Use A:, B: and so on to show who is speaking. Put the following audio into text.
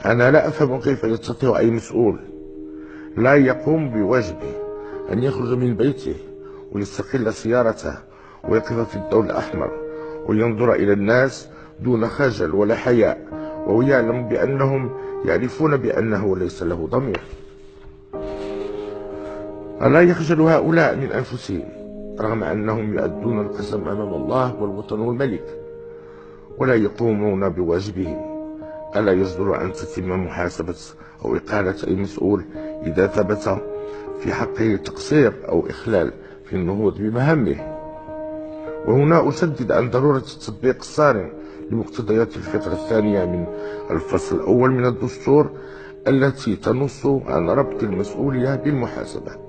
A: أنا لا أفهم كيف يستطيع أي مسؤول لا يقوم بواجبه أن يخرج من بيته ويستقل سيارته ويقف في الضوء الأحمر وينظر إلى الناس دون خجل ولا حياء، وهو يعلم بأنهم يعرفون بأنه ليس له ضمير. ألا يخجل هؤلاء من أنفسهم رغم أنهم يؤدون القسم أمام الله والوطن والملك ولا يقومون بواجبهم؟ ألا يصدر أن تتم محاسبة أو إقالة أي مسؤول إذا ثبت في حقه تقصير أو إخلال في النهوض بمهامه؟ وهنا أشدد عن ضرورة التطبيق الصارم لمقتضيات الفقرة الثانية من الفصل الأول من الدستور التي تنص عن ربط المسؤولية بالمحاسبة.